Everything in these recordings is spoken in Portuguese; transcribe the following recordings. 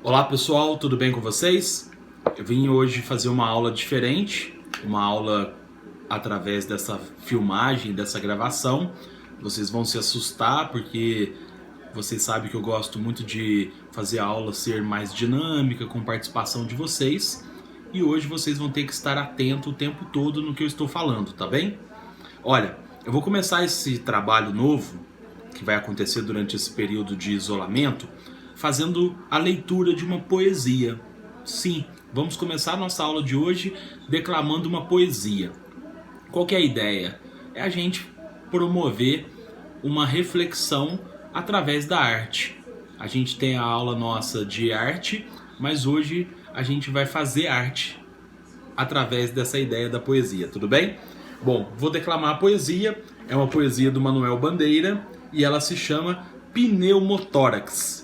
Olá pessoal, tudo bem com vocês? Eu vim hoje fazer uma aula diferente, uma aula através dessa filmagem, dessa gravação. Vocês vão se assustar porque vocês sabem que eu gosto muito de fazer a aula ser mais dinâmica, com participação de vocês. E hoje vocês vão ter que estar atento o tempo todo no que eu estou falando, tá bem? Olha, eu vou começar esse trabalho novo, que vai acontecer durante esse período de isolamento, fazendo a leitura de uma poesia. Sim, vamos começar a nossa aula de hoje declamando uma poesia. Qual que é a ideia? É a gente promover uma reflexão através da arte. A gente tem a aula nossa de arte, mas hoje a gente vai fazer arte através dessa ideia da poesia, tudo bem? Bom, vou declamar a poesia, é uma poesia do Manuel Bandeira e ela se chama Pneumotórax.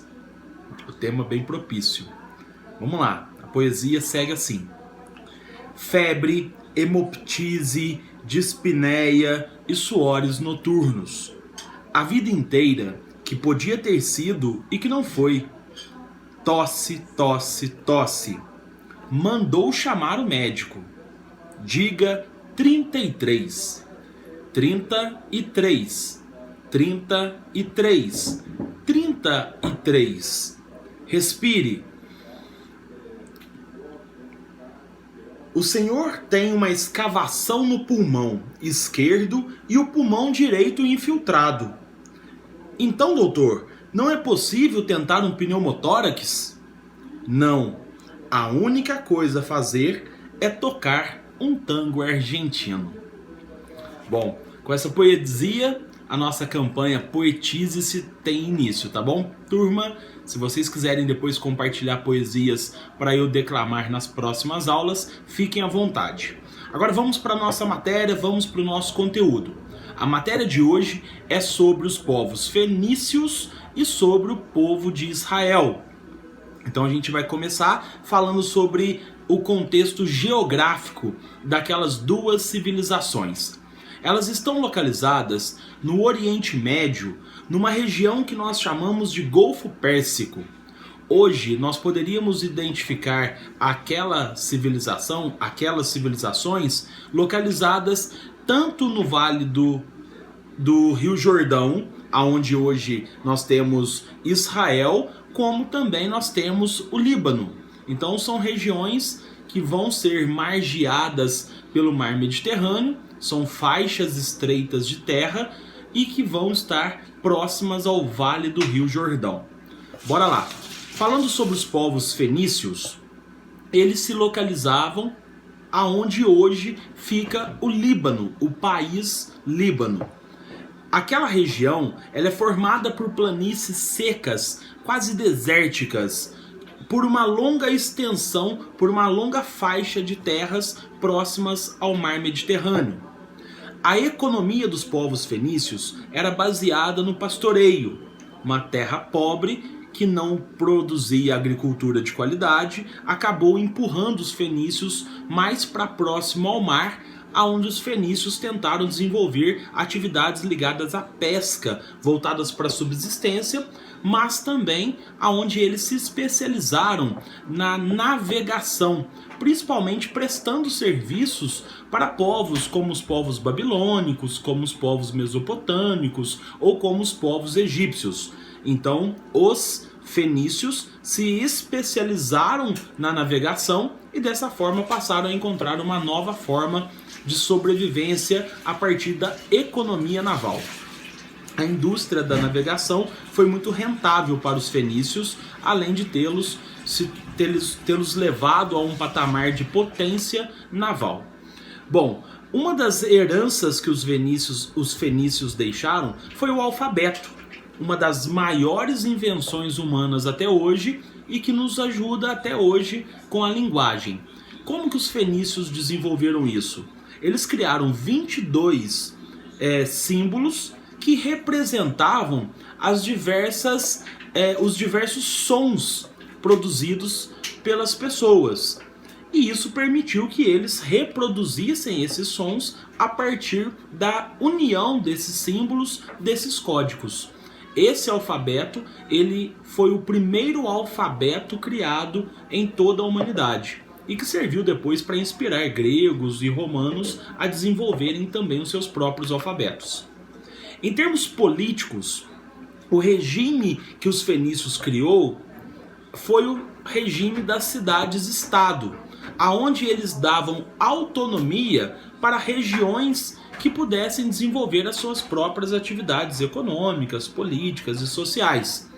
O tema bem propício. Vamos lá, a poesia segue assim: febre, hemoptise, dispneia e suores noturnos. A vida inteira que podia ter sido e que não foi. Tosse, tosse, tosse. Mandou chamar o médico. Diga 33. 33. 33. 33. Respire. O senhor tem uma escavação no pulmão esquerdo e o pulmão direito infiltrado. Então, doutor, não é possível tentar um pneumotórax? Não. A única coisa a fazer é tocar um tango argentino. Bom, com essa poesia, a nossa campanha Poetize-se tem início, tá bom? Turma, se vocês quiserem depois compartilhar poesias para eu declamar nas próximas aulas, fiquem à vontade. Agora vamos para a nossa matéria, vamos para o nosso conteúdo. A matéria de hoje é sobre os povos fenícios e sobre o povo de Israel. Então a gente vai começar falando sobre o contexto geográfico daquelas duas civilizações. Elas estão localizadas no Oriente Médio, numa região que nós chamamos de Golfo Pérsico. Hoje nós poderíamos identificar aquelas civilizações localizadas tanto no Vale do Rio Jordão, onde hoje nós temos Israel, como também nós temos o Líbano. Então são regiões que vão ser margeadas pelo mar Mediterrâneo, são faixas estreitas de terra e que vão estar próximas ao Vale do Rio Jordão. Bora lá. Falando sobre os povos fenícios, eles se localizavam aonde hoje fica o Líbano, o país Líbano. Aquela região ela é formada por planícies secas, quase desérticas, por uma longa extensão, por uma longa faixa de terras próximas ao mar Mediterrâneo. A economia dos povos fenícios era baseada no pastoreio, uma terra pobre que não produzia agricultura de qualidade, acabou empurrando os fenícios mais para próximo ao mar, onde os fenícios tentaram desenvolver atividades ligadas à pesca, voltadas para a subsistência, mas também aonde eles se especializaram na navegação, principalmente prestando serviços para povos como os povos babilônicos, como os povos mesopotâmicos ou como os povos egípcios. Então, os fenícios se especializaram na navegação e dessa forma passaram a encontrar uma nova forma de sobrevivência a partir da economia naval. A indústria da navegação foi muito rentável para os fenícios, além de tê-los levado a um patamar de potência naval. Bom, uma das heranças que os fenícios deixaram foi o alfabeto, uma das maiores invenções humanas até hoje e que nos ajuda até hoje com a linguagem. Como que os fenícios desenvolveram isso? Eles criaram 22 símbolos que representavam os diversos sons produzidos pelas pessoas. E isso permitiu que eles reproduzissem esses sons a partir da união desses símbolos, desses códigos. Esse alfabeto, ele foi o primeiro alfabeto criado em toda a humanidade e que serviu depois para inspirar gregos e romanos a desenvolverem também os seus próprios alfabetos. Em termos políticos, o regime que os fenícios criou foi o regime das cidades-estado, aonde eles davam autonomia para regiões que pudessem desenvolver as suas próprias atividades econômicas, políticas e sociais.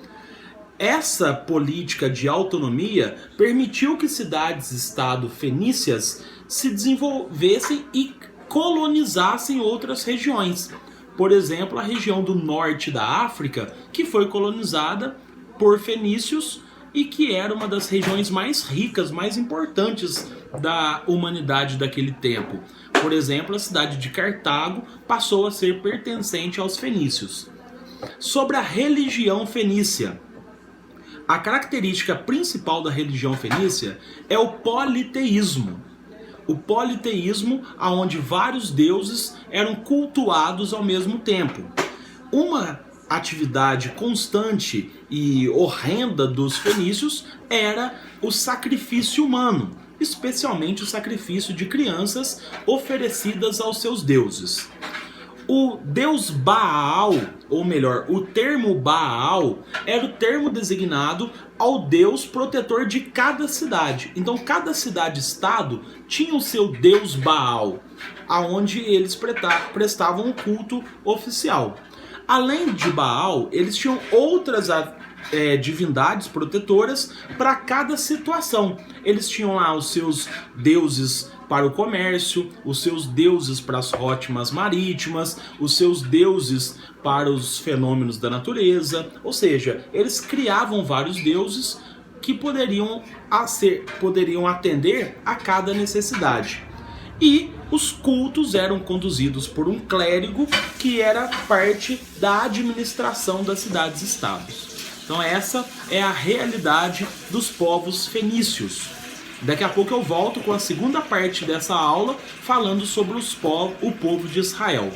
Essa política de autonomia permitiu que cidades-estado fenícias se desenvolvessem e colonizassem outras regiões. Por exemplo, a região do norte da África, que foi colonizada por fenícios e que era uma das regiões mais ricas, mais importantes da humanidade daquele tempo. Por exemplo, a cidade de Cartago passou a ser pertencente aos fenícios. Sobre a religião fenícia, a característica principal da religião fenícia é o politeísmo. O politeísmo, onde vários deuses eram cultuados ao mesmo tempo. Uma atividade constante e horrenda dos fenícios era o sacrifício humano, especialmente o sacrifício de crianças oferecidas aos seus deuses. O deus Baal, ou melhor, o termo Baal, era o termo designado ao deus protetor de cada cidade. Então cada cidade-estado tinha o seu deus Baal, aonde eles prestavam um culto oficial. Além de Baal, eles tinham outras divindades protetoras para cada situação. Eles tinham lá os seus deuses para o comércio, os seus deuses para as rotas marítimas, os seus deuses para os fenômenos da natureza. Ou seja, eles criavam vários deuses que poderiam atender a cada necessidade. E os cultos eram conduzidos por um clérigo que era parte da administração das cidades-estados. Então essa é a realidade dos povos fenícios. Daqui a pouco eu volto com a segunda parte dessa aula falando sobre o povo de Israel.